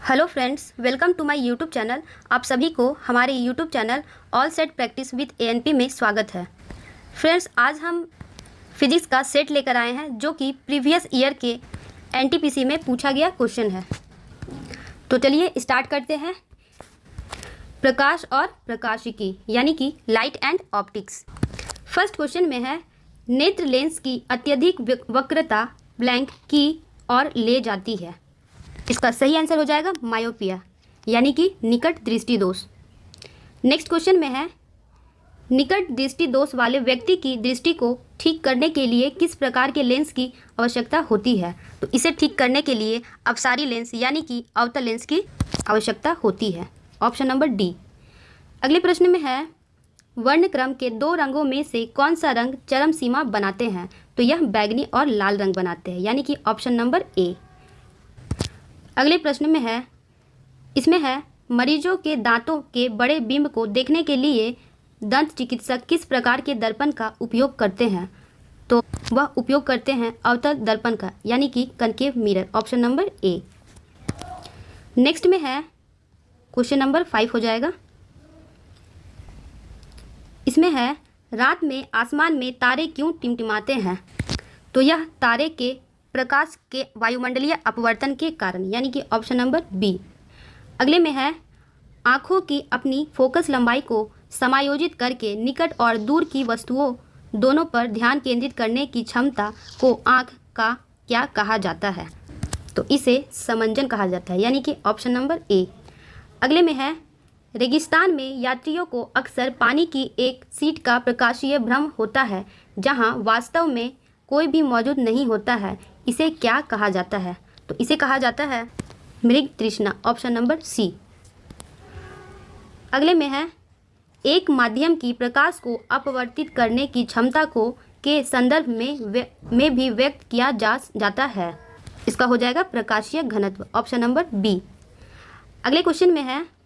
Hello friends, welcome to my YouTube channel. आप सभी को हमारे YouTube channel all set practice with ANP में स्वागत है। फ्रेंड्स, आज हम फिजिक्स का सेट लेकर आए हैं जो कि प्रीवियस ईयर के एनटीपीसी में पूछा गया क्वेश्चन है। तो चलिए स्टार्ट करते हैं। प्रकाश और प्रकाशिकी यानी कि light and optics. First question में है, नेत्र लेंस की अत्यधिक वक्रता ब्लैंक की ओर ले जाती है। इसका सही आंसर हो जाएगा मायोपिया यानी कि निकट दृष्टि दोष। नेक्स्ट क्वेश्चन में है, निकट दृष्टि दोष वाले व्यक्ति की दृष्टि को ठीक करने के लिए किस प्रकार के लेंस की आवश्यकता होती है। तो इसे ठीक करने के लिए अपसारी लेंस यानी कि अवतल लेंस की आवश्यकता होती है। Option number D. अगले प्रश्न में है, वर्णक्रम के दो रंगों में से कौन सा रंग चरम सीमा बनाते हैं। तो यह बैगनी और लाल रंग बनाते हैं यानी कि ऑप्शन नंबर ए। अगले प्रश्न में है, इसमें है, मरीजों के दांतों के बड़े बिंब को देखने के लिए दंत चिकित्सक किस प्रकार के दर्पण का उपयोग करते हैं। तो वह उपयोग करते हैं अवतल दर्पण का यानी कि concave mirror. Option number A. Next में है, क्वेश्चन नंबर 5 हो जाएगा। इसमें है, रात में आसमान में तारे क्यों टिमटिमाते हैं। तो यह तारे के प्रकाश के वायुमंडलीय अपवर्तन के कारण यानी कि ऑप्शन नंबर बी। अगले में है, आँखों की अपनी फोकस लंबाई को समायोजित करके निकट और दूर की वस्तुओं दोनों पर ध्यान केंद्रित करने की क्षमता को आँख का क्या कहा जाता है। तो इसे समंजन कहा जाता है यानी कि ऑप्शन नंबर ए। अगले में है, रेगिस्तान में यात्रियों को अक्सर पानी की एक सीट का प्रकाशीय भ्रम होता है जहाँ वास्तव में कोई भी मौजूद नहीं होता है। इसे क्या कहा जाता है। तो इसे कहा जाता है मृग तृष्णा। Option number C. अगले में है, एक माध्यम की प्रकाश को अपवर्तित करने की क्षमता को के संदर्भ में भी व्यक्त किया जाता है। इसका हो जाएगा प्रकाशीय घनत्व। Option number B. अगले क्वेश्चन में है,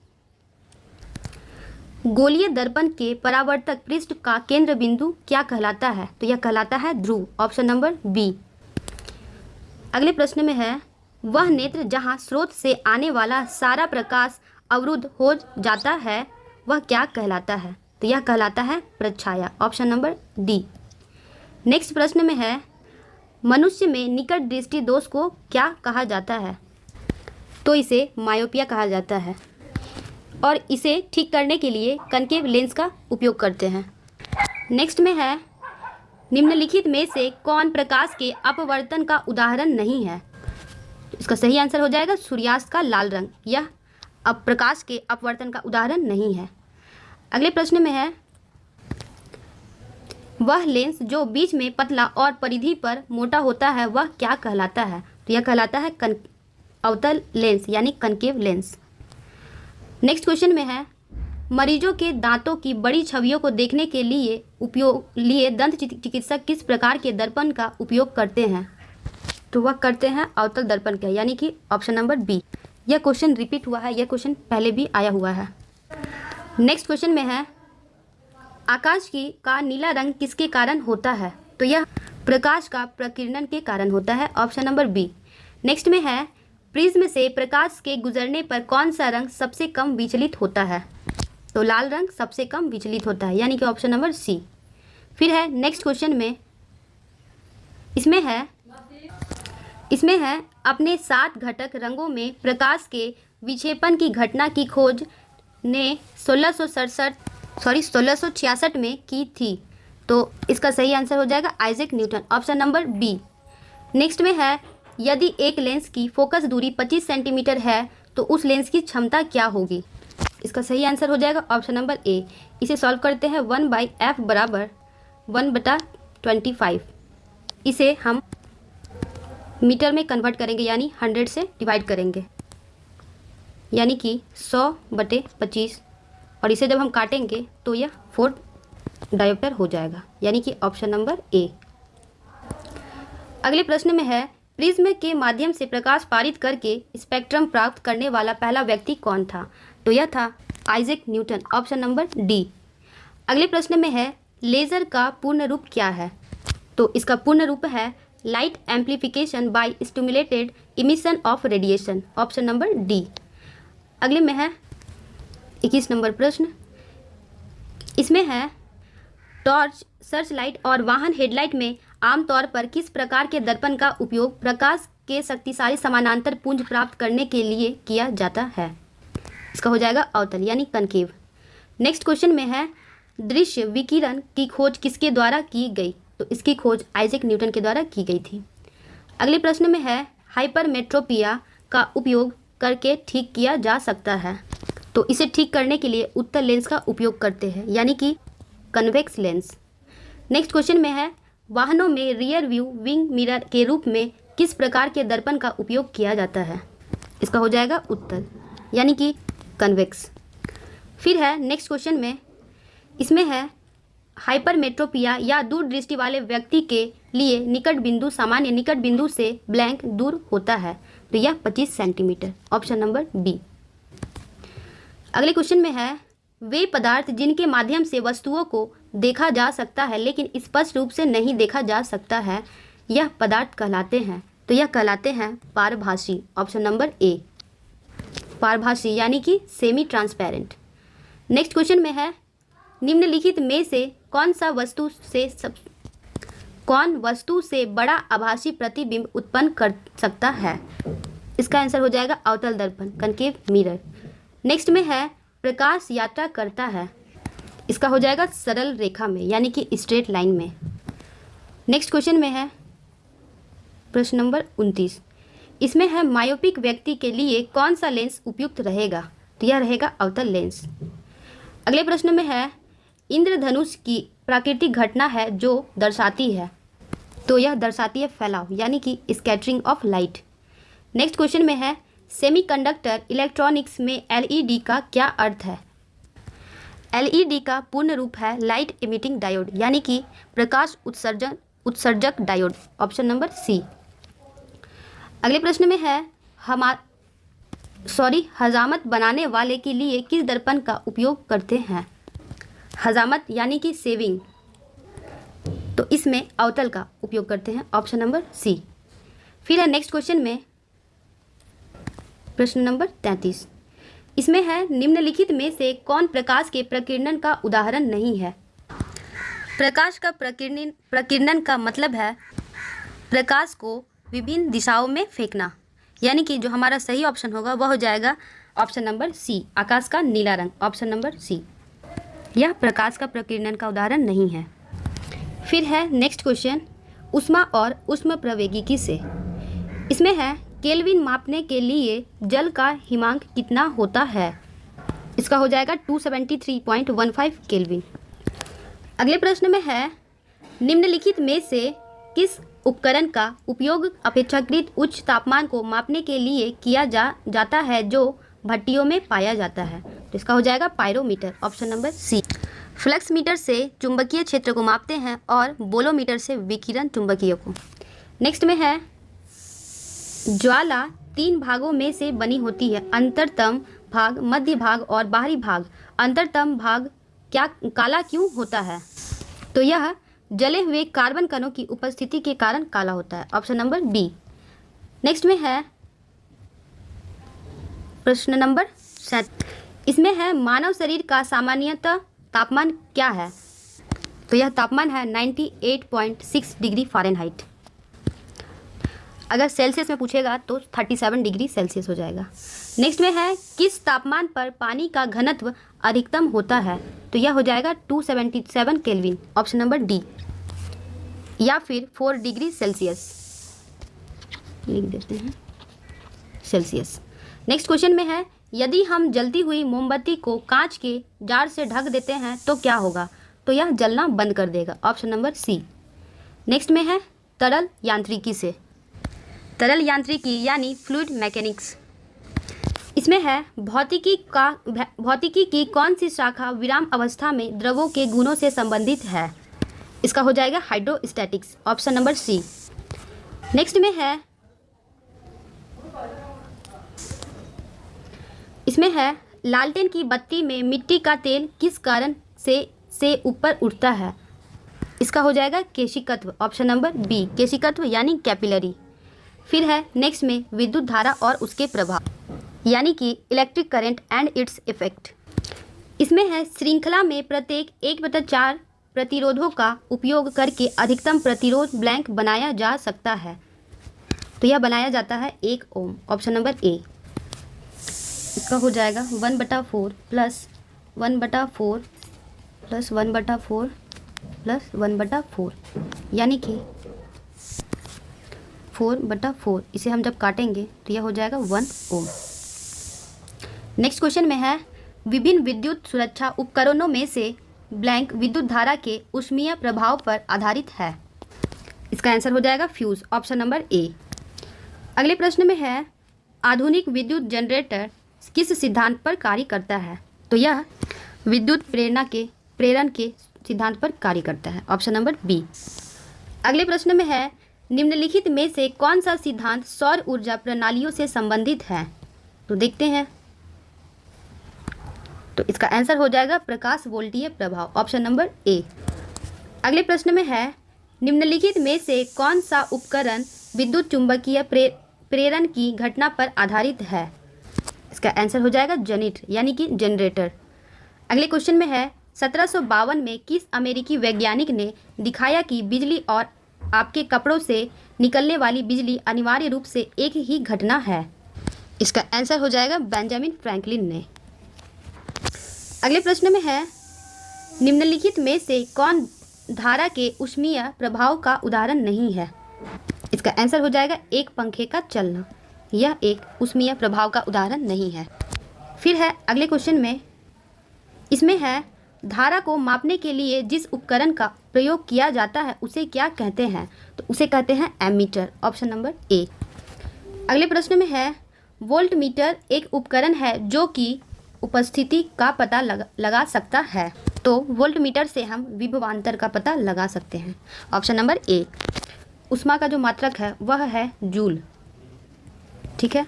गोलीय दर्पण के परावर्तक पृष्ठ का केंद्र बिंदु क्या कहलाता है। तो यह कहलाता है ध्रुव। Option number B. अगले प्रश्न में है, वह नेत्र जहां स्रोत से आने वाला सारा प्रकाश अवरुद्ध हो जाता है वह क्या कहलाता है। तो यह कहलाता है प्रच्छाया। Option number D. नेक्स्ट प्रश्न में है, मनुष्य में निकट दृष्टि दोष को क्या कहा जाता है। तो इसे मायोपिया कहा जाता है और इसे ठीक करने के लिए कनकेव लेंस का उपयोग करते हैं। नेक्स्ट में है, निम्नलिखित में से कौन प्रकाश के अपवर्तन का उदाहरण नहीं है। इसका सही आंसर हो जाएगा सूर्यास्त का लाल रंग। यह प्रकाश के अपवर्तन का उदाहरण नहीं है। अगले प्रश्न में है, वह लेंस जो बीच में पतला और परिधि पर मोटा होता है वह क्या कहलाता है। तो यह कहलाता है अवतल लेंस यानी कनकेव लेंस। नेक्स्ट क्वेश्चन में है, मरीजों के दांतों की बड़ी छवियों को देखने के लिए दंत चिकित्सक किस प्रकार के दर्पण का उपयोग करते हैं। तो वह करते हैं अवतल दर्पण का यानी कि ऑप्शन नंबर बी। यह क्वेश्चन रिपीट हुआ है, यह क्वेश्चन पहले भी आया हुआ है। नेक्स्ट क्वेश्चन में है, आकाश का नीला रंग किसके कारण होता है। तो यह प्रकाश का प्रकीर्णन के कारण होता है। Option number B. नेक्स्ट में है, प्रिज्म से प्रकाश के गुजरने पर कौन सा रंग सबसे कम विचलित होता है। तो लाल रंग सबसे कम विचलित होता है यानी कि ऑप्शन नंबर सी। फिर है नेक्स्ट क्वेश्चन में, इसमें है अपने 7 घटक रंगों में प्रकाश के विक्षेपण की घटना की खोज ने 1666 में की थी। तो इसका सही आंसर हो जाएगा Isaac Newton. Option number B. Next में है, यदि एक लेंस की फोकस दूरी 25 सेंटीमीटर है तो उस लेंस की क्षमता क्या होगी। इसका सही आंसर हो जाएगा ऑप्शन नंबर ए। इसे सॉल्व करते हैं 1/f बराबर 1/25। इसे हम मीटर में कन्वर्ट करेंगे यानी 100 से डिवाइड करेंगे यानी कि 100/25 और इसे जब हम काटेंगे तो यह 4 डायोप्टर हो जाएगा यानी कि ऑप्शन नंबर ए। अगले प्रश्न में है, प्रिज्म के माध्यम से प्रकाश पारित करके स्पेक्ट्रम प्राप्त करने वाला पहला व्यक्ति कौन था। तो यह था Isaac Newton. Option number D. अगले प्रश्न में है, लेज़र का पूर्ण रूप क्या है। तो इसका पूर्ण रूप है light amplification by stimulated emission of radiation. Option number D. अगले में है 21 नंबर प्रश्न। इसमें है टॉर्च, सर्च लाइट और वाहन हेडलाइट में आमतौर पर किस प्रकार के दर्पण का उपयोग प्रकाश के शक्तिशाली समानांतर पुंज प्राप्त करने के लिए किया जाता है? इसका हो जाएगा अवतल यानी कनकेव। नेक्स्ट क्वेश्चन में है दृश्य विकिरण की खोज किसके द्वारा की गई? तो इसकी खोज आइजैक न्यूटन के द्वारा की गई थी। अगले प्रश्न में है हाइपरमेट्रोपिया का उपयोग करके ठीक किया जा सकता है। तो इसे ठीक करने के लिए उत्तल लेंस का उपयोग करते हैं यानी कि कन्वेक्स लेंस। नेक्स्ट क्वेश्चन में है वाहनों में रियर व्यू विंग मिरर के रूप में किस प्रकार के दर्पण का उपयोग किया जाता है? इसका हो जाएगा उत्तल यानी कि कन्वेक्स। फिर है नेक्स्ट क्वेश्चन में, इसमें है हाइपरमेट्रोपिया या दूर दृष्टि वाले व्यक्ति के लिए निकट बिंदु सामान्य निकट बिंदु से ब्लैंक दूर होता है। तो यह 25 सेंटीमीटर, ऑप्शन नंबर बी। अगले क्वेश्चन में है वे पदार्थ जिनके माध्यम से वस्तुओं को देखा जा सकता है लेकिन स्पष्ट रूप से नहीं देखा जा सकता है, यह पदार्थ कहलाते हैं। तो यह कहलाते हैं पारभासी, ऑप्शन नंबर ए। पारभासी यानी कि सेमी ट्रांसपेरेंट। नेक्स्ट क्वेश्चन में है निम्नलिखित में से कौन वस्तु से बड़ा आभासी प्रतिबिंब उत्पन्न कर सकता है? इसका आंसर हो जाएगा अवतल दर्पण, कनकेव मिरर। नेक्स्ट में है प्रकाश यात्रा करता है, इसका हो जाएगा सरल रेखा में यानी कि स्ट्रेट लाइन में। नेक्स्ट क्वेश्चन में है प्रश्न नंबर 29। इसमें है मायोपिक व्यक्ति के लिए कौन सा लेंस उपयुक्त रहेगा? तो यह रहेगा अवतल लेंस। अगले प्रश्न में है इंद्रधनुष की प्राकृतिक घटना है जो दर्शाती है। तो यह दर्शाती है फैलाव यानी कि scattering of light. Next question में है सेमीकंडक्टर इलेक्ट्रॉनिक्स में एलईडी का क्या अर्थ है? एलईडी का पूर्ण रूप है लाइट इमिटिंग डायोड यानी कि प्रकाश उत्सर्जक डायोड, ऑप्शन नंबर सी। अगले प्रश्न में है हजामत बनाने वाले के लिए किस दर्पण का उपयोग करते हैं? हजामत यानी कि सेविंग, तो इसमें अवतल का उपयोग करते हैं, ऑप्शन नंबर सी। फिर है नेक्स्ट क्वेश्चन में प्रश्न नंबर 33। इसमें है निम्नलिखित में से कौन प्रकाश के प्रकीर्णन का उदाहरण नहीं है? प्रकाश का प्रकीर्णन का मतलब है प्रकाश को विभिन्न दिशाओं में फेंकना, यानी कि जो हमारा सही ऑप्शन होगा वह हो जाएगा ऑप्शन नंबर सी, आकाश का नीला रंग, ऑप्शन नंबर सी। यह प्रकाश का प्रकीर्णन का उदाहरण नहीं है। फिर है नेक्स्ट क्वेश्चन ऊष्मा और ऊष्मप्रवैगिकी से। इसमें है केल्विन मापने के लिए जल का हिमांक कितना होता है? इसका हो जाएगा 273.15 केल्विन। अगले प्रश्न में है निम्नलिखित में से किस उपकरण का उपयोग अपेक्षाकृत उच्च तापमान को मापने के लिए किया जाता है जो भट्टियों में पाया जाता है? तो इसका हो जाएगा pyrometer, option number C. Flux meter से चुंबकीय क्षेत्र को मापते हैं और बोलोमीटर से विकिरण चुंबकीय को। नेक्स्ट में है ज्वाला 3 भागों में से बनी होती है, अंतरतम भाग, मध्य भाग और बाहरी भाग। अंतरतम भाग क्या काला क्यों होता है? तो यह जले हुए कार्बन कणों की उपस्थिति के कारण काला होता है, ऑप्शन नंबर बी। नेक्स्ट में है प्रश्न नंबर 7। इसमें है मानव शरीर का सामान्यतः तापमान क्या है? तो यह तापमान है 98.6 डिग्री फ़ारेनहाइट। अगर सेल्सियस में पूछेगा तो 37 डिग्री सेल्सियस हो जाएगा। नेक्स्ट में है किस तापमान पर पानी का घनत्व अधिकतम होता है? तो यह हो जाएगा 277 केल्विन, ऑप्शन नंबर डी, या फिर 4 डिग्री सेल्सियस लिख देते हैं सेल्सियस। नेक्स्ट क्वेश्चन में है यदि हम जलती हुई मोमबत्ती को कांच के जार से ढक देते हैं तो क्या होगा? तो यह जलना बंद कर देगा, ऑप्शन नंबर सी। नेक्स्ट में है तरल यांत्रिकी से। तरल यांत्रिकी यानी फ्लूइड मैकेनिक्स। इसमें है भौतिकी की कौन सी शाखा विराम अवस्था में द्रवों के गुणों से संबंधित है? इसका हो जाएगा hydrostatics, option number C. Next में है इसमें है लालटेन की बत्ती में मिट्टी का तेल किस कारण से ऊपर उठता है? इसका हो जाएगा केशिकत्व, ऑप्शन नंबर बी, केशिकत्व यानी कैपिलरी। फिर है नेक्स्ट में विद्युत धारा और उसके प्रभाव। यानी कि electric current and its effect. इसमें है श्रृंखला में प्रत्येक 1/4 प्रतिरोधों का उपयोग करके अधिकतम प्रतिरोध ब्लैंक बनाया जा सकता है। तो यह बनाया जाता है 1 ओम। Option number A. इसका हो जाएगा 1/4 प्लस 1/4 प्लस 1/4 प्लस 1/4 यानी कि 4/4। इसे हम जब काटेंगे तो यह हो जाएगा 1 ओम। नेक्स्ट क्वेश्चन में है विभिन्न विद्युत सुरक्षा उपकरणों में से ब्लैंक विद्युत धारा के ऊष्मीय प्रभाव पर आधारित है। इसका आंसर हो जाएगा फ्यूज। Option number A. अगले प्रश्न में है आधुनिक विद्युत जनरेटर किस सिद्धांत पर कार्य करता है। तो यह विद्युत प्रेरण के सिद्धांत पर कार्य करता है। Option number B. अगले प्रश्न में है निम्नलिखित में से कौन सा सिद्धांत सौर ऊर्जा प्रणालियों से संबंधित है। तो देखते हैं। तो इसका आंसर हो जाएगा प्रकाश वोल्टीय प्रभाव। Option number A. अगले प्रश्न में है निम्नलिखित में से कौन सा उपकरण विद्युत चुंबकीय प्रेरण की घटना पर आधारित है। इसका आंसर हो जाएगा जनरेटर यानी कि जनरेटर। अगले क्वेश्चन में है 1752 में किस अमेरिकी वैज्ञानिक ने दिखाया कि बिजली और आपके कपड़ों से निकलने वाली बिजली अनिवार्य रूप से एक ही घटना है। इसका आंसर हो जाएगा बेंजामिन फ्रैंकलिन ने। अगले प्रश्न में है निम्नलिखित में से कौन धारा के ऊष्मीय प्रभाव का उदाहरण नहीं है। इसका आंसर हो जाएगा एक पंखे का चलना। यह एक ऊष्मीय प्रभाव का उदाहरण नहीं है। फिर है अगले क्वेश्चन में, इसमें है धारा को मापने के लिए जिस उपकरण का प्रयोग किया जाता है उसे क्या कहते हैं। तो उसे कहते हैं एमीटर। Option number A. अगले प्रश्न में है वोल्ट मीटर एक उपकरण है जो कि उपस्थिति का पता लगा सकता है। तो वोल्ट मीटर से हम विभवांतर का पता लगा सकते हैं। Option number A. ऊष्मा का जो मात्रक है वह है जूल। ठीक है।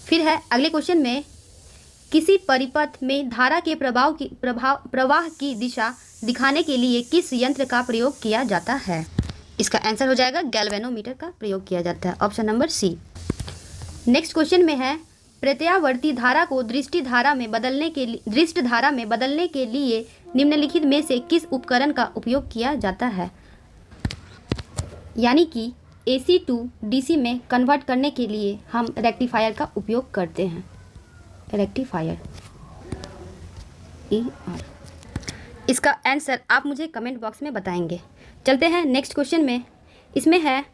फिर है अगले क्वेश्चन में किसी परिपथ में धारा के प्रवाह की दिशा दिखाने के लिए किस यंत्र का प्रयोग किया जाता है। इसका आंसर हो जाएगा गैल्वेनोमीटर का प्रयोग किया जाता है। Option number C. Next question में है प्रत्यावर्ती धारा को दृष्ट धारा में बदलने के लिए निम्नलिखित में से किस उपकरण का उपयोग किया जाता है। यानी कि AC टू DC में कन्वर्ट करने के लिए हम रेक्टिफायर का उपयोग करते हैं। Rectifier ER। इसका आंसर आप मुझे कमेंट बॉक्स में बताएंगे। चलते हैं नेक्स्ट क्वेश्चन में। इसमें है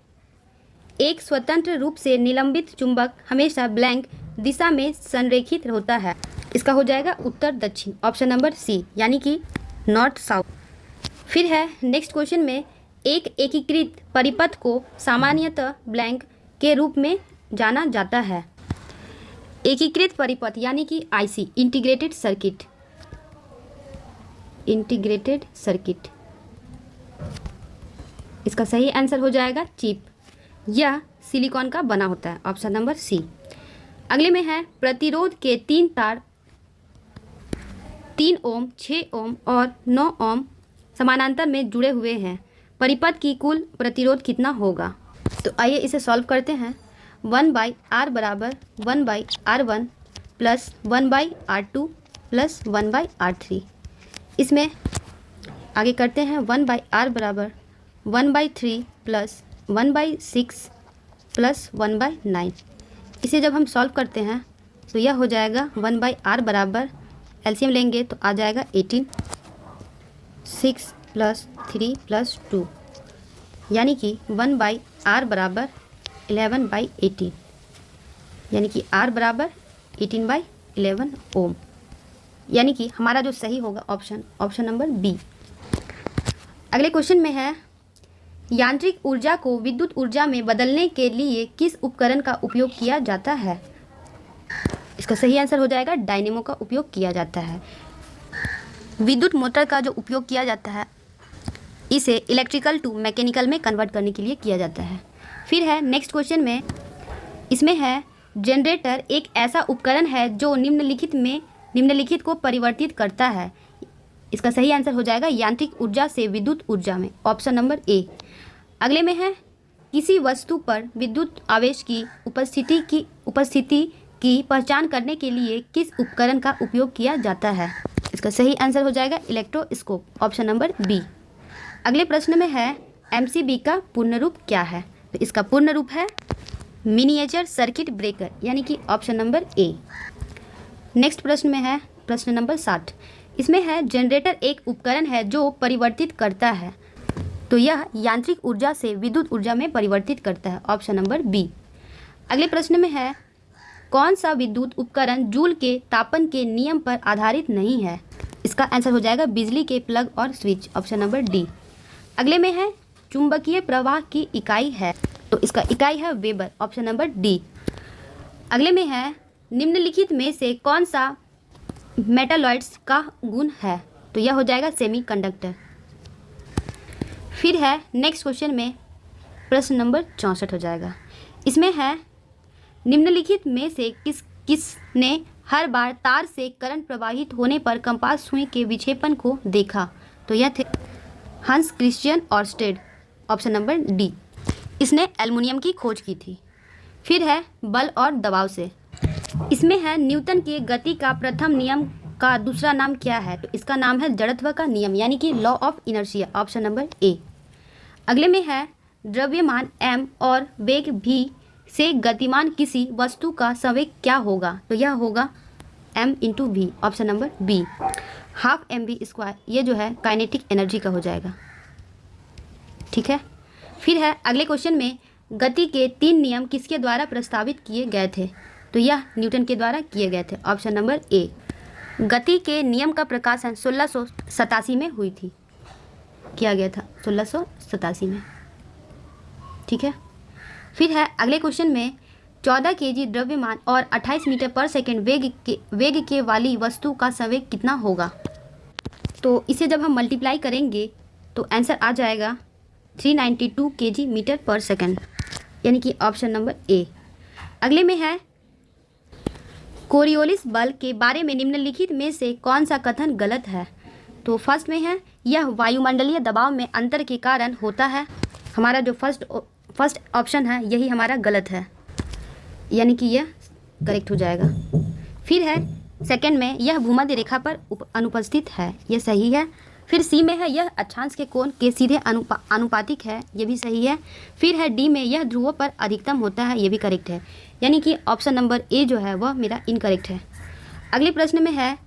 एक स्वतंत्र रूप से निलंबित चुंबक हमेशा ब्लैंक दिशा में संरेखित होता है। इसका हो जाएगा उत्तर दक्षिण। ऑप्शन नंबर सी यानी कि नॉर्थ साउथ। फिर है नेक्स्ट क्वेश्चन में एक एकीकृत परिपथ को सामान्यतः ब्लैंक के रूप में जाना जाता है। एकीकृत परिपथ यानी कि IC इंटीग्रेटेड सर्किट। इसका सही आंसर हो जाएगा चिप। यह सिलिकॉन का बना होता है। Option number C. अगले में है प्रतिरोध के 3 तार 3 ओम 6 ओम और 9 ओम समानांतर में जुड़े हुए हैं। परिपथ की कुल प्रतिरोध कितना होगा। तो आइए इसे सॉल्व करते हैं। 1/R बराबर 1/R1 plus 1/R2 plus 1/R3। इसमें आगे करते हैं 1/R बराबर 1/3 प्लस 1/6 प्लस 1/9। इसे जब हम सॉल्व करते हैं तो यह हो जाएगा 1/R बराबर एलसीएम लेंगे तो आ जाएगा 18, 6 प्लस 3 प्लस 2 यानी कि 1/R बराबर 11/18 यानी कि R बराबर 18/11 ओम। यानी कि हमारा जो सही होगा ऑप्शन नंबर बी। अगले क्वेश्चन में है यांत्रिक ऊर्जा को विद्युत ऊर्जा में बदलने के लिए किस उपकरण का उपयोग किया जाता है। इसका सही आंसर हो जाएगा डायनेमो का उपयोग किया जाता है। विद्युत मोटर का जो उपयोग किया जाता है इसे इलेक्ट्रिकल टू मैकेनिकल में कन्वर्ट करने के लिए किया जाता है। फिर है नेक्स्ट क्वेश्चन में, इसमें है जनरेटर एक ऐसा उपकरण है जो निम्नलिखित को परिवर्तित करता है। इसका सही आंसर हो जाएगा यांत्रिक ऊर्जा से विद्युत ऊर्जा में। Option number A. अगले में है किसी वस्तु पर विद्युत आवेश की उपस्थिति की पहचान करने के लिए किस उपकरण का उपयोग किया जाता है? इसका सही आंसर हो जाएगा इलेक्ट्रोस्कोप, ऑप्शन नंबर बी। अगले प्रश्न में है एमसीबी का पूर्ण रूप क्या है? तो इसका पूर्ण रूप है मिनिएचर सर्किट ब्रेकर, यानी कि ऑप्शन नंबर ए। नेक्स्ट प्रश्न में है प्रश्न नंबर 60। इसमें है जनरेटर एक उपकरण है जो परिवर्तित करता है, तो यह यांत्रिक ऊर्जा से विद्युत ऊर्जा में परिवर्तित करता है, ऑप्शन नंबर बी। अगले प्रश्न में है कौन सा विद्युत उपकरण जूल के तापन के नियम पर आधारित नहीं है? इसका आंसर हो जाएगा बिजली के प्लग और स्विच, ऑप्शन नंबर डी। अगले में है चुंबकीय प्रवाह की इकाई है, तो इसका इकाई है वेबर, ऑप्शन नंबर डी। अगले में है निम्नलिखित में से कौन सा मेटालॉइड्स का गुण है? तो यह हो जाएगा सेमीकंडक्टर। फिर है नेक्स्ट क्वेश्चन में प्रश्न नंबर 64 हो जाएगा। इसमें है निम्नलिखित में से किसने हर बार तार से करंट प्रवाहित होने पर कंपास सुई के विक्षेपण को देखा? तो यह थे Hans Christian Oersted, option number D. इसने एल्युमिनियम की खोज की थी। फिर है बल और दबाव से। इसमें है न्यूटन के गति का प्रथम नियम का दूसरा नाम क्या है? तो इसका नाम है जड़त्व का नियम, यानी कि law of inertia, option number A. अगले में है द्रव्यमान m और वेग v से गतिमान किसी वस्तु का संवेग क्या होगा? तो यह होगा m into v, option number B, half mv²। ये जो है काइनेटिक एनर्जी का हो जाएगा, ठीक है। फिर है अगले क्वेश्चन में गति के 3 नियम किसके द्वारा प्रस्तावित किए गए थे? तो यह न्यूटन के द्वारा किए गए थे, ऑप्शन नंबर ए। गति के नियम का प्रकाशन 1687 में हुई थी, किया गया था 1687 में, ठीक है। फिर है अगले क्वेश्चन में 14 केजी द्रव्यमान और 28 मीटर पर सेकंड वेग के वाली वस्तु का संवेग कितना होगा? तो इसे जब हम मल्टीप्लाई करेंगे तो आंसर आ जाएगा 392 केजी मीटर पर सेकंड, यानी कि ऑप्शन नंबर ए। अगले में है कोरियोलिस बल के बारे में निम्नलिखित में से कौन सा कथन गलत है? तो फर्स्ट में है यह वायुमंडलीय दबाव में अंतर के कारण होता है। हमारा जो फर्स्ट ऑप्शन है यही हमारा गलत है, यानी कि यह करेक्ट हो जाएगा। फिर है सेकंड में यह भूमध्य रेखा पर अनुपस्थित है, यह सही है। फिर सी में है यह अक्षांश के कोण के सीधे अनुपातिक है, यह भी सही है। फिर है डी में यह ध्रुवों पर अधिकतम होता है, यह भी करेक्ट है, यानी कि ऑप्शन नंबर ए जो है वह मेरा इनकरेक्ट है। अगले प्रश्न में है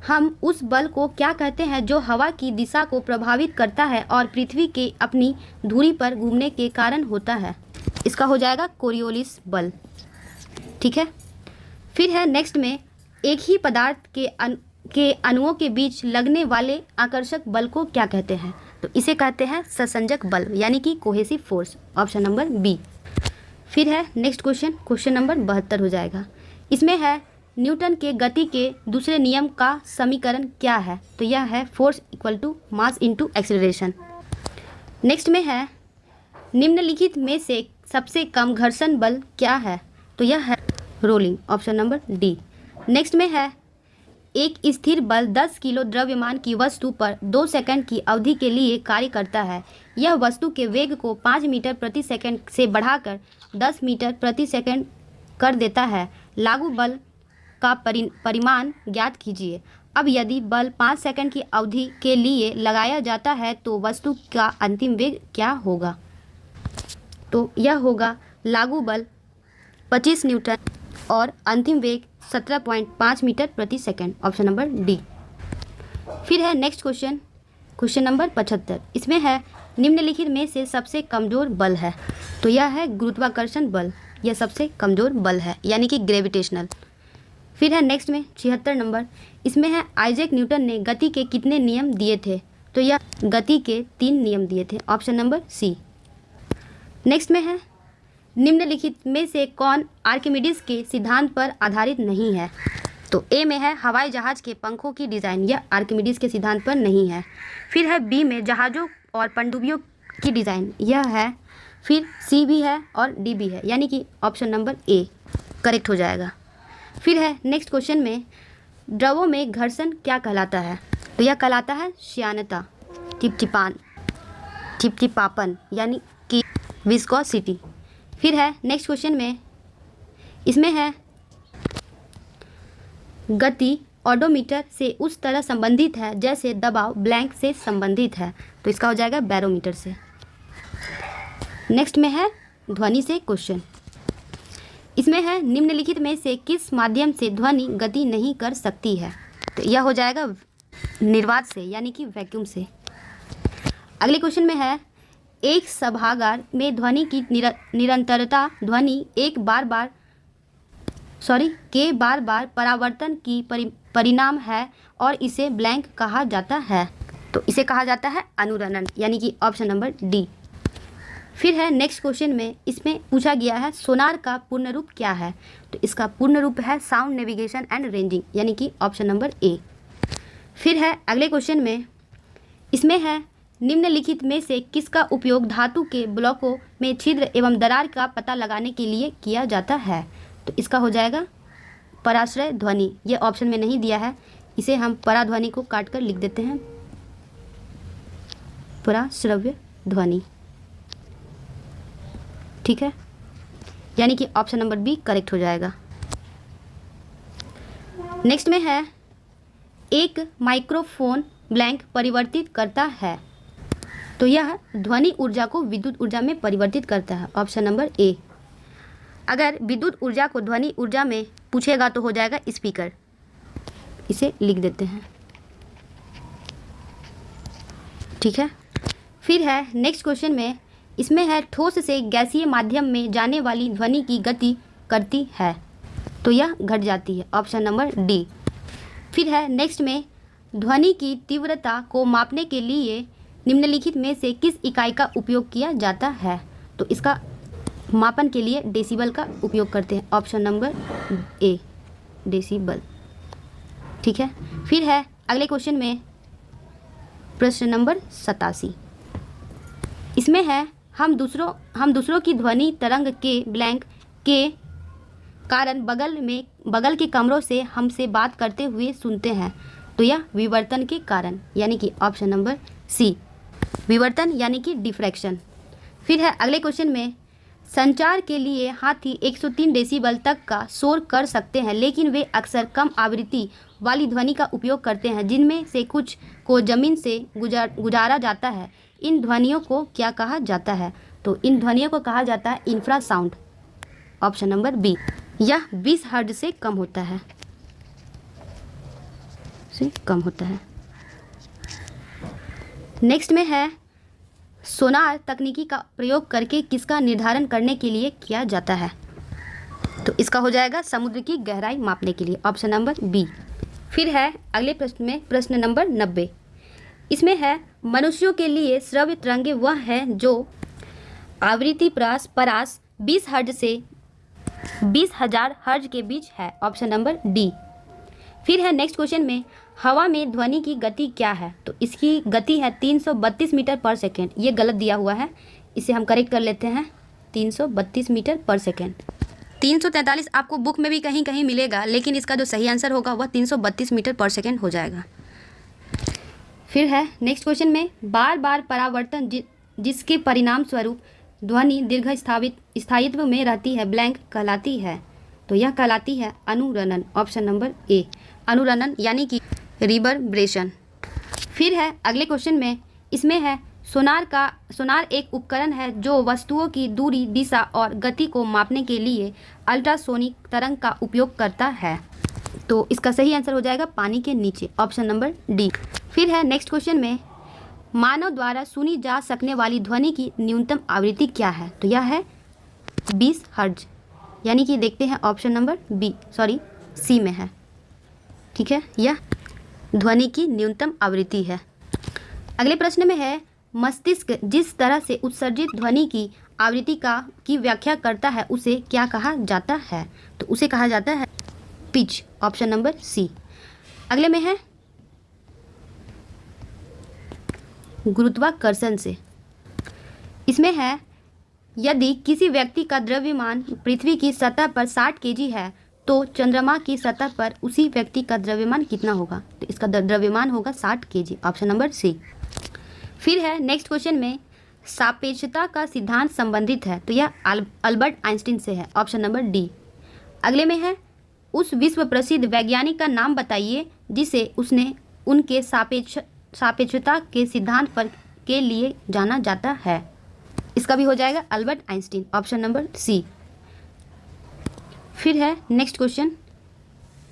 हम उस बल को क्या कहते हैं जो हवा की दिशा को प्रभावित करता है और पृथ्वी के अपनी धुरी पर घूमने के कारण होता है? इसका हो जाएगा कोरियोलिस बल, ठीक है। फिर है नेक्स्ट में एक ही पदार्थ के अणुओं के बीच लगने वाले आकर्षक बल को क्या कहते हैं? तो इसे कहते हैं ससंजक बल, यानी कि cohesive force, option number B. फिर है नेक्स्ट क्वेश्चन नंबर 72 हो जाएगा। इसमें है न्यूटन के गति के दूसरे नियम का समीकरण क्या है? तो यह है force equal to mass into acceleration. Next में है निम्नलिखित में से सबसे कम घर्षण बल क्या है? तो यह है rolling, option number D. Next में है एक स्थिर बल 10 किलो द्रव्यमान की वस्तु पर 2 सेकंड की अवधि के लिए कार्य करता है। यह वस्तु के वेग को 5 मीटर प्रति सेकंड से बढ़ाकर 10 मीटर प्रति सेकंड कर देता है। लागू बल का परिमाण ज्ञात कीजिए। अब यदि बल 5 सेकंड की अवधि के लिए लगाया जाता है तो वस्तु का अंतिम वेग क्या होगा? तो यह होगा लागू बल 25 न्यूटन और अंतिम वेग 17.5 मीटर प्रति सेकंड, ऑप्शन नंबर डी। फिर है नेक्स्ट क्वेश्चन नंबर 75। इसमें है निम्नलिखित में से सबसे कमज़ोर बल है? तो यह है गुरुत्वाकर्षण बल, यह सबसे कमज़ोर बल है, यानी कि ग्रेविटेशनल। फिर है नेक्स्ट में 76 नंबर। इसमें है आइजैक न्यूटन ने गति के कितने नियम दिए थे? तो यह गति के 3 नियम दिए थे, ऑप्शन नंबर सी। नेक्स्ट में है निम्नलिखित में से कौन आर्किमिडीज के सिद्धांत पर आधारित नहीं है? तो ए में है हवाई जहाज़ के पंखों की डिज़ाइन, यह आर्किमिडीज के सिद्धांत पर नहीं है। फिर है बी में जहाज़ों और पनडुब्बियों की डिज़ाइन, यह है। फिर सी भी है और डी भी है, यानी कि ऑप्शन नंबर ए करेक्ट हो जाएगा। फिर है नेक्स्ट क्वेश्चन में द्रवों में घर्षण क्या कहलाता है? तो यह कहलाता है श्यानता, चिपचिपापन, यानी कि विस्कोसिटी। फिर है नेक्स्ट क्वेश्चन में इसमें है गति ओडोमीटर से उस तरह संबंधित है जैसे दबाव ब्लैंक से संबंधित है। तो इसका हो जाएगा बैरोमीटर से। नेक्स्ट में है ध्वनि से क्वेश्चन। इसमें है निम्नलिखित में से किस माध्यम से ध्वनि गति नहीं कर सकती है। तो यह हो जाएगा निर्वात से यानी कि वैक्यूम से। अगले क्वेश्चन में है एक सभागार में ध्वनि की निरंतरता ध्वनि के बार बार परावर्तन की परिणाम है और इसे ब्लैंक कहा जाता है। तो इसे कहा जाता है अनुरणन यानी कि ऑप्शन नंबर डी। फिर है नेक्स्ट क्वेश्चन में, इसमें पूछा गया है सोनार का पूर्ण रूप क्या है। तो इसका पूर्ण रूप है साउंड नेविगेशन एंड रेंजिंग यानी कि ऑप्शन नंबर ए। फिर है अगले क्वेश्चन में, इसमें है निम्नलिखित में से किसका उपयोग धातु के ब्लॉकों में छिद्र एवं दरार का पता लगाने के लिए किया जाता है। तो इसका हो जाएगा पराश्रय ध्वनि। ये ऑप्शन में नहीं दिया है, इसे हम पराध्वनि को काट कर लिख देते हैं पराश्रव्य ध्वनि। ठीक है, यानी कि ऑप्शन नंबर बी करेक्ट हो जाएगा। नेक्स्ट में है एक माइक्रोफोन ब्लैंक परिवर्तित करता है। तो यह ध्वनि ऊर्जा को विद्युत ऊर्जा में परिवर्तित करता है, ऑप्शन नंबर ए। अगर विद्युत ऊर्जा को ध्वनि ऊर्जा में पूछेगा तो हो जाएगा स्पीकर। इसे लिख देते हैं। ठीक है, फिर है नेक्स्ट क्वेश्चन में, इसमें है ठोस से गैसीय माध्यम में जाने वाली ध्वनि की गति करती है। तो यह घट जाती है, ऑप्शन नंबर डी। फिर है नेक्स्ट में, ध्वनि की तीव्रता को मापने के लिए निम्नलिखित में से किस इकाई का उपयोग किया जाता है। तो इसका मापन के लिए डेसिबल का उपयोग करते हैं, ऑप्शन नंबर ए डेसिबल। ठीक है, फिर है अगले क्वेश्चन में प्रश्न नंबर 87। इसमें है हम दूसरों की ध्वनि तरंग के ब्लैंक के कारण बगल के कमरों से हमसे बात करते हुए सुनते हैं। तो यह विवर्तन के कारण यानी कि ऑप्शन नंबर सी विवर्तन यानी कि डिफ्रैक्शन। फिर है अगले क्वेश्चन में, संचार के लिए हाथी 103 डेसिबल तक का शोर कर सकते हैं, लेकिन वे अक्सर कम आवृत्ति वाली ध्वनि का उपयोग करते हैं, जिनमें से कुछ को जमीन से गुजारा जाता है। इन ध्वनियों को क्या कहा जाता है। तो इन ध्वनियों को कहा जाता है इंफ्रासाउंड, ऑप्शन नंबर बी। यह 20 हर्ट्ज से कम होता है, नेक्स्ट में है सोनार तकनीकी का प्रयोग करके किसका निर्धारण करने के लिए किया जाता है। तो इसका हो जाएगा समुद्र की गहराई मापने के लिए, ऑप्शन नंबर बी। फिर है अगले प्रश्न में प्रश्न नंबर 90। इसमें है मनुष्यों के लिए श्रव्य तरंगे वह है जो आवृत्ति परास 20 हर्ट्ज से 20,000 हर्ट्ज के बीच है, ऑप्शन नंबर डी। फिर है नेक्स्ट क्वेश्चन में, हवा में ध्वनि की गति क्या है। तो इसकी गति है 332 मीटर पर सेकेंड। ये गलत दिया हुआ है, इसे हम करेक्ट कर लेते हैं 332 मीटर पर सेकेंड। 343 आपको बुक में भी कहीं कहीं मिलेगा, लेकिन इसका जो सही आंसर होगा वह 332 मीटर पर सेकेंड हो जाएगा। फिर है नेक्स्ट क्वेश्चन में, बार बार परावर्तन जिसके परिणाम स्वरूप ध्वनि दीर्घ स्थायित्व में रहती है ब्लैंक कहलाती है। तो यह कहलाती है अनुरणन, ऑप्शन नंबर ए अनुरणन यानी कि रिवर्बरेशन। फिर है अगले क्वेश्चन में, इसमें है सोनार एक उपकरण है जो वस्तुओं की दूरी, दिशा और गति को मापने के लिए अल्ट्रासोनिक तरंग का उपयोग करता है। तो इसका सही आंसर हो जाएगा पानी के नीचे, ऑप्शन नंबर डी। फिर है नेक्स्ट क्वेश्चन में, मानव द्वारा सुनी जा सकने वाली ध्वनि की न्यूनतम आवृत्ति क्या है। तो यह है 20 हर्ट्ज, यानी कि देखते हैं ऑप्शन नंबर सी में है। ठीक है, यह ध्वनि की न्यूनतम आवृत्ति है। अगले प्रश्न में है, मस्तिष्क जिस तरह से उत्सर्जित ध्वनि की आवृत्ति की व्याख्या करता है उसे क्या कहा जाता है। तो उसे कहा जाता है पिच, ऑप्शन नंबर सी। अगले में है गुरुत्वाकर्षण से। इसमें है यदि किसी व्यक्ति का द्रव्यमान पृथ्वी की सतह पर 60 केजी है तो चंद्रमा की सतह पर उसी व्यक्ति का द्रव्यमान कितना होगा। तो इसका द्रव्यमान होगा 60 केजी, ऑप्शन नंबर सी। फिर है नेक्स्ट क्वेश्चन में, सापेक्षता का सिद्धांत संबंधित है। तो यह अल्बर्ट आइंस्टीन से है, ऑप्शन नंबर डी। अगले में है उस विश्व प्रसिद्ध वैज्ञानिक का नाम बताइए जिसे उसने उनके सापेक्षता के सिद्धांत पर के लिए जाना जाता है। इसका भी हो जाएगा Albert Einstein, option number C. फिर है नेक्स्ट क्वेश्चन,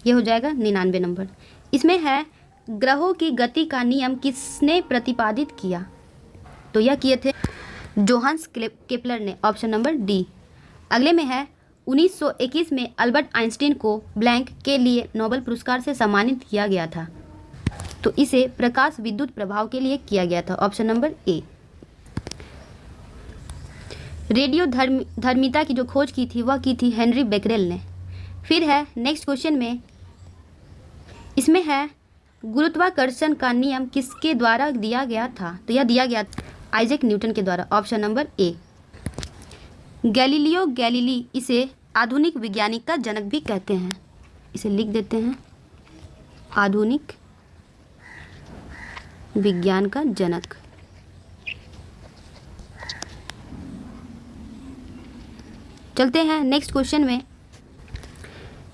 ये हो जाएगा 99 नंबर। इसमें है ग्रहों की गति का नियम किसने प्रतिपादित किया? तो यह किए थे जोहान्स केपलर ने, ऑप्शन नंबर डी। अगले में है 1921 में अल्बर्ट आइंस्टीन को ब्लैंक के लिए नोबेल पुरस्कार से सम्मानित किया गया था। तो इसे प्रकाश विद्युत प्रभाव के लिए किया गया था, ऑप्शन नंबर ए। रेडियो धर्मिता की जो खोज की थी वह की थी हेनरी बेकरेल ने। फिर है नेक्स्ट क्वेश्चन में, इसमें है गुरुत्वाकर्षण का नियम किसके द्वारा दिया गया था? तो यह दिया गया आइजैक न्यूटन के द्वारा, option number A. Galileo Galilei इसे आधुनिक वैज्ञानिक का जनक भी कहते हैं, इसे लिख देते हैं आधुनिक विज्ञान का जनक। चलते हैं नेक्स्ट क्वेश्चन में।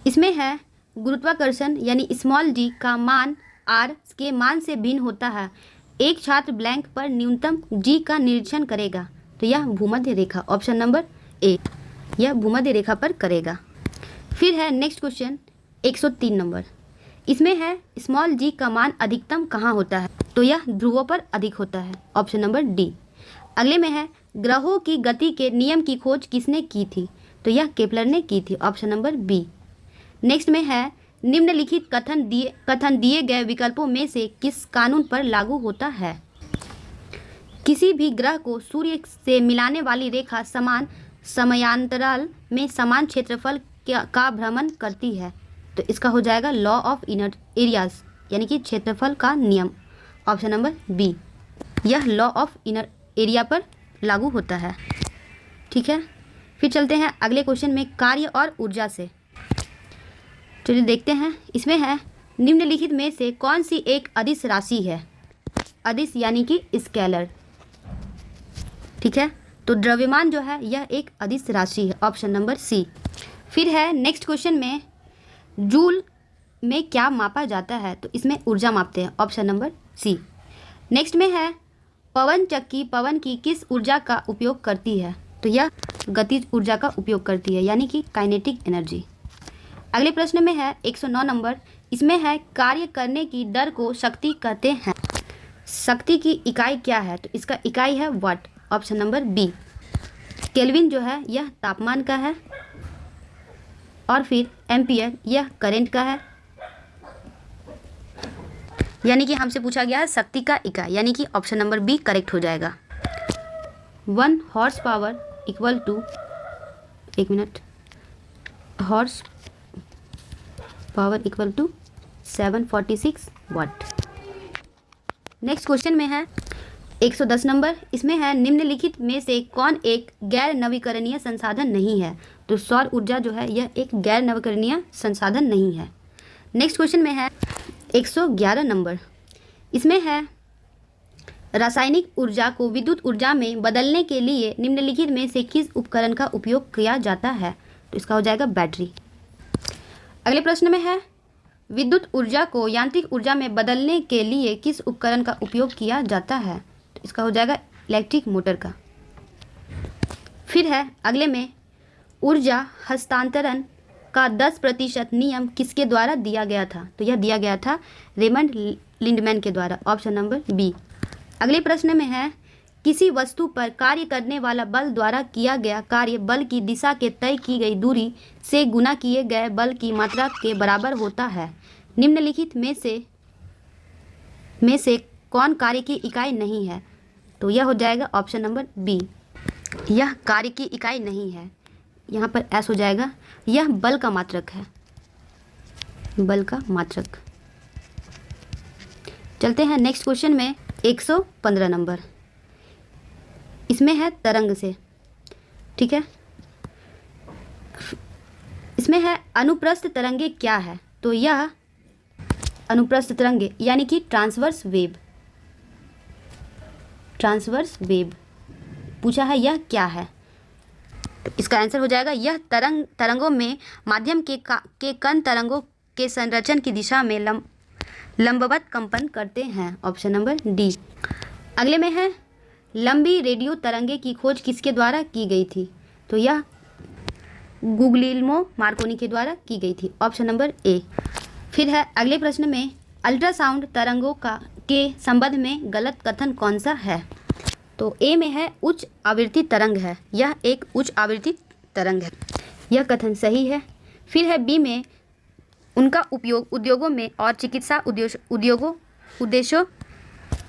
इसमें है गुरुत्वाकर्षण यानी स्मॉल जी का मान आर के मान से भिन्न होता है। एक छात्र ब्लैंक पर न्यूनतम जी का निरीक्षण करेगा। तो यह भूमध्य रेखा, ऑप्शन नंबर ए, यह भूमध्य रेखा पर करेगा। फिर है नेक्स्ट क्वेश्चन 103 नंबर। इसमें है स्मॉल जी का मान अधिकतम कहाँ होता है? तो यह ध्रुवों पर अधिक होता है, ऑप्शन नंबर डी। अगले में है ग्रहों की गति के नियम की खोज किसने की थी? तो यह केपलर ने की थी, ऑप्शन नंबर बी। नेक्स्ट में है निम्नलिखित कथन दिए गए विकल्पों में से किस कानून पर लागू होता है? किसी भी ग्रह को सूर्य से मिलाने वाली रेखा समान समयांतराल में समान क्षेत्रफल का भ्रमण करती है। तो इसका हो जाएगा लॉ ऑफ इनर एरियाज यानी कि क्षेत्रफल का नियम, ऑप्शन नंबर बी। यह लॉ ऑफ इनर एरिया पर लागू होता है। ठीक है, फिर चलते हैं अगले क्वेश्चन में कार्य और ऊर्जा से। चलिए देखते हैं। इसमें है निम्नलिखित में से कौन सी एक अदिश राशि है? अदिश यानी कि स्केलर। ठीक है, तो द्रव्यमान जो है यह एक अदिश राशि है, ऑप्शन नंबर सी। फिर है नेक्स्ट क्वेश्चन में जूल में क्या मापा जाता है? तो इसमें ऊर्जा मापते हैं, ऑप्शन नंबर सी। नेक्स्ट में है पवन चक्की पवन की किस ऊर्जा का उपयोग करती है? तो यह गतिज ऊर्जा का उपयोग करती है यानी कि काइनेटिक एनर्जी। अगले प्रश्न में है 109 नंबर। इसमें है कार्य करने की दर को शक्ति कहते हैं। शक्ति की इकाई क्या है? तो इसका इकाई है वाट, ऑप्शन नंबर बी। केल्विन जो है यह तापमान का है और फिर एम्पियर यह करंट का है। यानी कि हमसे पूछा गया है शक्ति का इकाई, यानी कि ऑप्शन नंबर बी करेक्ट हो जाएगा। 1 हॉर्स पावर इक्वल टू, एक minute, horse power equal to 746 watt. Next question में है 110 नंबर। इसमें है निम्नलिखित में से कौन एक गैर नवीकरणीय संसाधन नहीं है? तो सौर ऊर्जा जो है यह एक गैर नवीकरणीय संसाधन नहीं है। नेक्स्ट क्वेश्चन में है 111 नंबर। इसमें है रासायनिक ऊर्जा को विद्युत ऊर्जा में बदलने के लिए निम्नलिखित में से किस उपकरण का उपयोग किया जाता है? तो इसका हो जाएगा बैटरी। अगले प्रश्न में है विद्युत ऊर्जा को यांत्रिक ऊर्जा में बदलने के लिए किस उपकरण का उपयोग किया जाता है? तो इसका हो जाएगा इलेक्ट्रिक मोटर का। फिर है अगले में ऊर्जा हस्तांतरण का 10% नियम किसके द्वारा दिया गया था? तो यह दिया गया था रेमंड लिंडमैन के द्वारा, ऑप्शन नंबर बी। अगले प्रश्न में है किसी वस्तु पर कार्य करने वाला बल द्वारा किया गया कार्य बल की दिशा के तय की गई दूरी से गुना किए गए बल की मात्रा के बराबर होता है। निम्नलिखित में से कौन कार्य की इकाई नहीं है? तो यह हो जाएगा ऑप्शन नंबर बी, यह कार्य की इकाई नहीं है। यहाँ पर एस हो जाएगा, यह बल का मात्रक है, बल का मात्रक। चलते हैं नेक्स्ट क्वेश्चन में 115 नंबर। इसमें है तरंग से। ठीक है, इसमें है अनुप्रस्थ तरंगे क्या है? तो यह अनुप्रस्थ तरंगे यानी कि ट्रांसवर्स वेव, ट्रांसवर्स वेव पूछा है, यह क्या है? तो इसका आंसर हो जाएगा यह तरंगों में माध्यम के कण तरंगों के संरचन की दिशा में लंबवत कंपन करते हैं। Option number D. अगले में है लंबी रेडियो तरंगे की खोज किसके द्वारा की गई थी? तो यह गुग्लिएल्मो मार्कोनी के द्वारा की गई थी। Option number A. फिर है अगले प्रश्न में अल्ट्रासाउंड तरंगों के संबंध में गलत कथन कौन सा है? तो ए में है उच्च आवृत्ति तरंग है, यह एक उच्च आवृत्ति तरंग है, यह कथन सही है। फिर है बी में उनका उपयोग उद्योगों में और चिकित्सा उद्देश्यों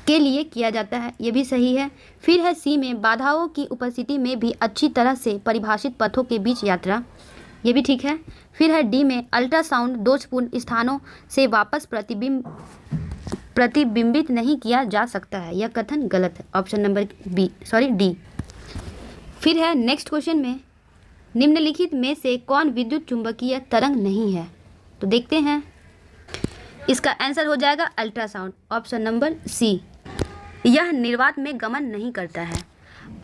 के लिए किया जाता है, यह भी सही है। फिर है सी में बाधाओं की उपस्थिति में भी अच्छी तरह से परिभाषित पथों के बीच यात्रा, ये भी ठीक है। फिर है डी में अल्ट्रासाउंड दोषपूर्ण स्थानों से वापस प्रतिबिंबित नहीं किया जा सकता है, यह कथन गलत है। Option number D. फिर है नेक्स्ट क्वेश्चन में निम्नलिखित में से कौन विद्युत चुंबकीय तरंग नहीं है? तो देखते हैं, इसका आंसर हो जाएगा अल्ट्रासाउंड। ऑप्शन नंबर सी, यह निर्वात में गमन नहीं करता है।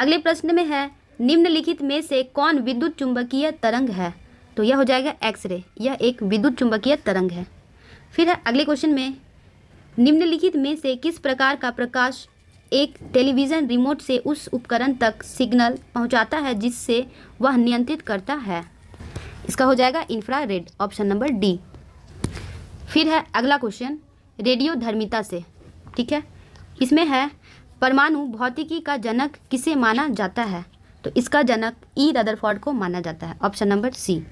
अगले प्रश्न में है निम्नलिखित में से कौन विद्युत चुंबकीय तरंग है? तो यह हो जाएगा एक्सरे, यह एक विद्युत चुंबकीय तरंग है। फिर है अगले क्वेश्चन में निम्नलिखित में से किस प्रकार का प्रकाश एक टेलीविज़न रिमोट से उस उपकरण तक सिग्नल पहुंचाता है जिससे वह नियंत्रित करता है? इसका हो जाएगा इंफ्रारेड। Option number D. फिर है अगला क्वेश्चन रेडियो धर्मिता से, ठीक है। इसमें है परमाणु भौतिकी का जनक किसे माना जाता है? तो इसका जनक ई रदरफोर्ड को माना जाता है। Option number C.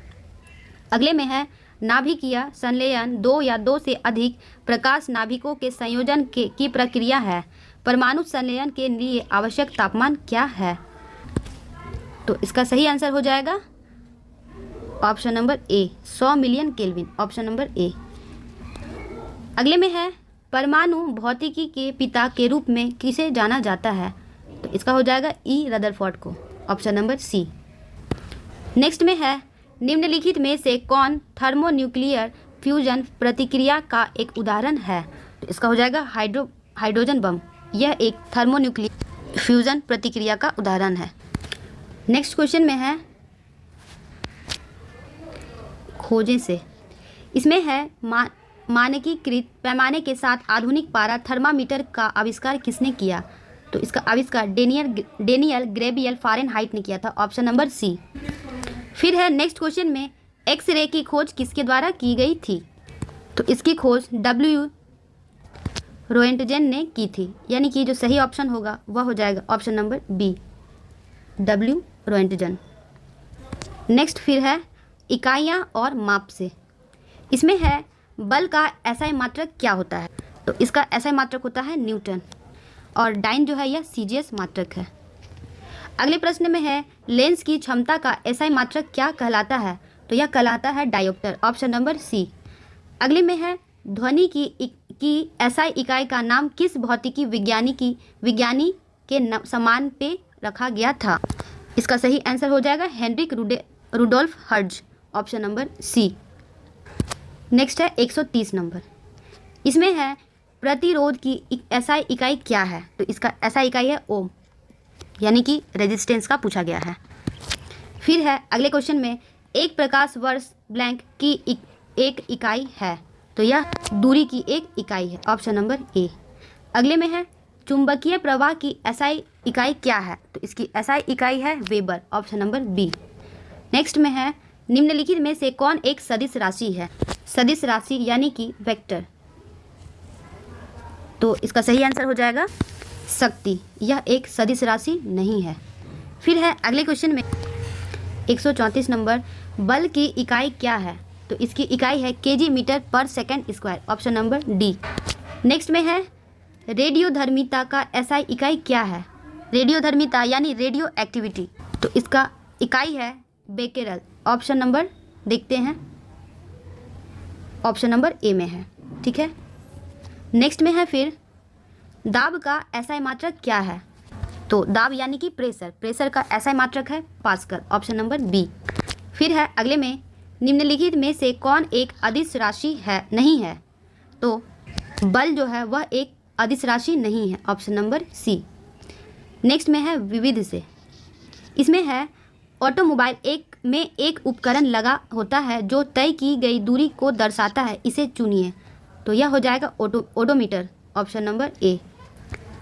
अगले में है नाभिकीय संलयन दो या दो से अधिक प्रकाश नाभिकों के संयोजन की प्रक्रिया है। परमाणु संलयन के लिए आवश्यक तापमान क्या है? तो इसका सही आंसर हो जाएगा option number A, 100 million kelvin. Option number A. अगले में है परमाणु भौतिकी के पिता के रूप में किसे जाना जाता है? तो इसका हो जाएगा ई रदरफोर्ड को। Option number C. नेक्स्ट में है निम्नलिखित में से कौन थर्मोन्यूक्लियर फ्यूजन प्रतिक्रिया का एक उदाहरण है? तो इसका हो जाएगा हाइड्रोजन बम, यह एक थर्मोन्यूक्लियर फ्यूजन प्रतिक्रिया का उदाहरण है। नेक्स्ट क्वेश्चन में है खोजें से, इसमें है मानकीकृत पैमाने के साथ आधुनिक पारा थर्मामीटर का आविष्कार किसने किया? तो इसका आविष्कार डेनियल ग्रेबियल फारेनहाइट ने किया था। Option number C. फिर है नेक्स्ट क्वेश्चन में एक्सरे की खोज किसके द्वारा की गई थी? तो इसकी खोज डब्ल्यू रोएंटजेन ने की थी, यानी कि जो सही ऑप्शन होगा वह हो जाएगा option number B, W Roentgen. Next फिर है इकाइयाँ और माप से, इसमें है बल का एसआई मात्रक क्या होता है? तो इसका एसआई मात्रक होता है न्यूटन, और डाइन जो है यह सीजीएस मात्रक है। अगले प्रश्न में है लेंस की क्षमता का एसआई मात्रक क्या कहलाता है? तो यह कहलाता है डायोप्टर। Option number C. अगले में है ध्वनि की एसआई इकाई का नाम किस भौतिकी विज्ञानी के सम्मान पे रखा गया था? इसका सही आंसर हो जाएगा Heinrich Rudolf Hertz. Option number C. Next है 130 नंबर, इसमें है प्रतिरोध की एसआई इकाई क्या है? तो इसका एसआई इकाई है ओम, यानी कि रेजिस्टेंस का पूछा गया है। फिर है अगले क्वेश्चन में एक प्रकाश वर्ष ब्लैंक की एक इकाई है, तो यह दूरी की एक इकाई है। Option number A. अगले में है चुंबकीय प्रवाह की एसआई इकाई क्या है? तो इसकी एसआई इकाई है Weber. Option number B. Next में है निम्नलिखित में से कौन एक सदिश राशि है? सदिश राशि यानी कि वेक्टर, तो इसका सही आंसर हो जाएगा शक्ति, यह एक सदिश राशि नहीं है। फिर है अगले क्वेश्चन में 134 नंबर बल की इकाई क्या है? तो इसकी इकाई है केजी मीटर पर second square. Option number D. Next में है रेडियोधर्मिता का एसआई इकाई क्या है? रेडियोधर्मिता यानी रेडियो एक्टिविटी, तो इसका इकाई है बेकेरल। ऑप्शन नंबर देखते हैं, ऑप्शन नंबर ए में है, ठीक है। नेक्स्ट में है फिर दाब का एसआई मात्रक क्या है? तो दाब यानी कि प्रेशर का एसआई मात्रक है पास्कल। Option number B. फिर है अगले में निम्नलिखित में से कौन एक अदिश राशि है नहीं है? तो बल जो है वह एक अदिश राशि नहीं है। Option number C. नेक्स्ट में है विविध से, इसमें है ऑटोमोबाइल एक उपकरण लगा होता है जो तय की गई दूरी को दर्शाता है, इसे चुनिए। तो यह हो जाएगा ओडोमीटर, ऑप्शन नंबर ए।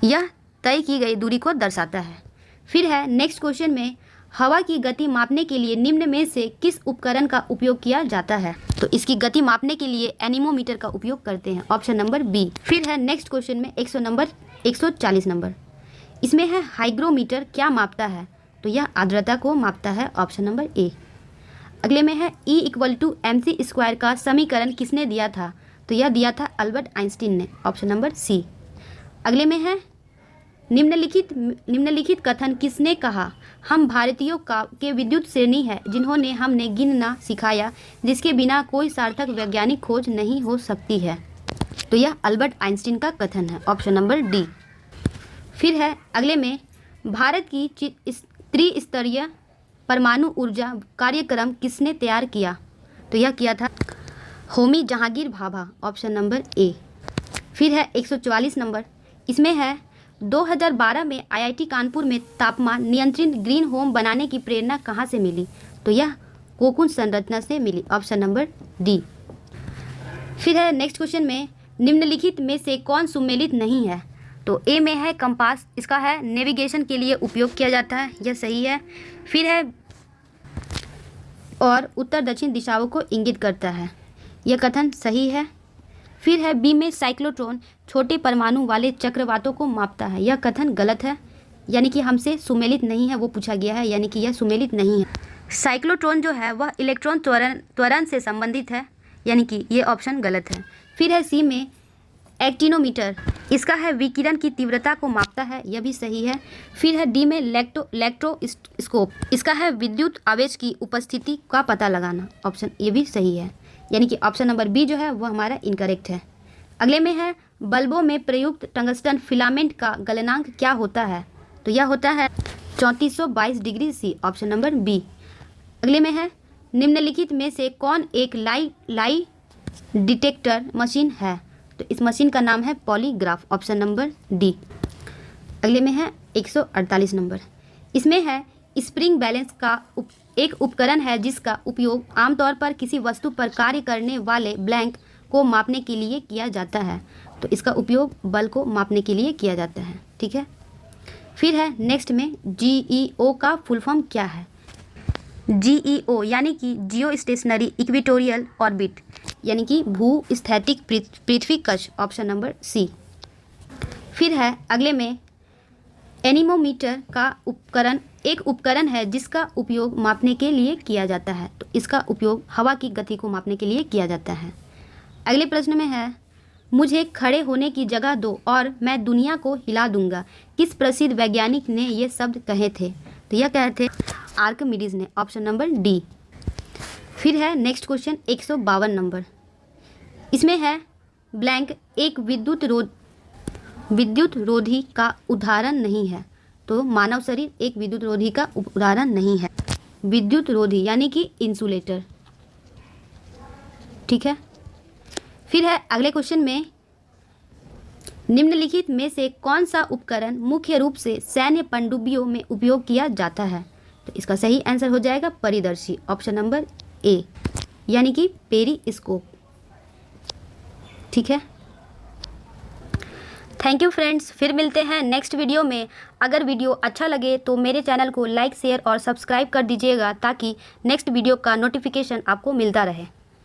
यह तय की गई दूरी को दर्शाता है। फिर है नेक्स्ट क्वेश्चन में, हवा की गति मापने के लिए निम्न में से किस उपकरण का उपयोग किया जाता है? तो इसकी गति मापने के लिए एनीमोमीटर का उपयोग करते हैं, ऑप्शन नंबर बी। फिर है नेक्स्ट क्वेश्चन में 140 नंबर। इसमें है हाइग्रोमीटर क्या मापता है? तो यह आर्द्रता को मापता है, ऑप्शन नंबर ए। अगले में है E=mc² का समीकरण किसने दिया था? तो यह दिया था अल्बर्ट आइंस्टीन ने, ऑप्शन नंबर सी। अगले में है निम्नलिखित कथन किसने कहा? हम भारतीयों के विद्युत श्रेणी है जिन्होंने हमने गिनना सिखाया, जिसके बिना कोई सार्थक वैज्ञानिक खोज नहीं हो सकती है। तो यह अल्बर्ट आइंस्टीन का कथन है, ऑप्शन नंबर डी। फिर है अगले में, भारत की त्रिस्तरीय परमाणु ऊर्जा कार्यक्रम किसने तैयार किया? तो यह किया था Homi Jahangir Bhabha, option number A. फिर है 144 नंबर। इसमें है 2012 में आईआईटी कानपुर में तापमान नियंत्रित ग्रीन होम बनाने की प्रेरणा कहाँ से मिली? तो यह कोकून संरचना से मिली, ऑप्शन नंबर डी। फिर है नेक्स्ट क्वेश्चन में, निम्नलिखित में से कौन सुमेलित नहीं है? तो ए में है कंपास, इसका है नेविगेशन के लिए उपयोग किया जाता है, यह सही है। फिर है और उत्तर दक्षिण दिशाओं को इंगित करता है, यह कथन सही है। फिर है बी में साइक्लोट्रॉन छोटे परमाणु वाले चक्रवातों को मापता है, यह कथन गलत है, यानी कि हमसे सुमेलित नहीं है वो पूछा गया है, यानी कि यह सुमेलित नहीं है। साइक्लोट्रॉन जो है वह इलेक्ट्रॉन त्वरण से संबंधित है, यानी कि ये ऑप्शन गलत है। फिर है सी में एक्टिनोमीटर, इसका है विकिरण की तीव्रता को मापता है, यह भी सही है। फिर है डी में इलेक्ट्रोस्कोप, इसका है विद्युत आवेश की उपस्थिति का पता लगाना, ऑप्शन ये भी सही है, यानी कि ऑप्शन नंबर बी जो है वह हमारा इनकरेक्ट है। अगले में है बल्बों में प्रयुक्त टंगस्टन फिलामेंट का गलनांक क्या होता है? तो यह होता है 3422 degree C, option number B. अगले में है निम्नलिखित में से कौन एक लाई डिटेक्टर मशीन है? तो इस मशीन का नाम है पॉलीग्राफ, ऑप्शन नंबर डी। अगले में है 148 नंबर। इसमें है स्प्रिंग बैलेंस का एक उपकरण है जिसका उपयोग आमतौर पर किसी वस्तु पर कार्य करने वाले ब्लैंक को मापने के लिए किया जाता है। तो इसका उपयोग बल को मापने के लिए किया जाता है, ठीक है। फिर है नेक्स्ट में GEO का फुल फॉर्म क्या है? GEO यानी कि जियो स्टेशनरी इक्वेटोरियल ऑर्बिट, यानी कि भू स्थैतिक पृथ्वी कक्ष, ऑप्शन नंबर सी। फिर है अगले में एनीमोमीटर का एक उपकरण है जिसका उपयोग मापने के लिए किया जाता है। तो इसका उपयोग हवा की गति को मापने के लिए किया जाता है। अगले प्रश्न में है मुझे खड़े होने की जगह दो और मैं दुनिया को हिला दूंगा, किस प्रसिद्ध वैज्ञानिक ने ये शब्द कहे थे? तो यह कहे थे आर्किमिडीज ने, ऑप्शन नंबर डी। फिर है नेक्स्ट क्वेश्चन 152 नंबर। इसमें है ब्लैंक एक विद्युत रोधी का उदाहरण नहीं है। तो मानव शरीर एक विद्युत रोधी का उदाहरण नहीं है। विद्युत रोधी यानी कि इंसुलेटर, ठीक है। फिर है अगले क्वेश्चन में निम्नलिखित में से कौन सा उपकरण मुख्य रूप से सैन्य पनडुब्बियों में उपयोग किया जाता है? तो इसका सही आंसर हो जाएगा परिदर्शी, ऑप्शन नंबर ए, यानी कि पेरिस्कोप, ठीक है। थैंक यू फ्रेंड्स, फिर मिलते हैं नेक्स्ट वीडियो में। अगर वीडियो अच्छा लगे तो मेरे चैनल को लाइक शेयर और सब्सक्राइब कर दीजिएगा ताकि नेक्स्ट वीडियो का नोटिफिकेशन आपको मिलता रहे।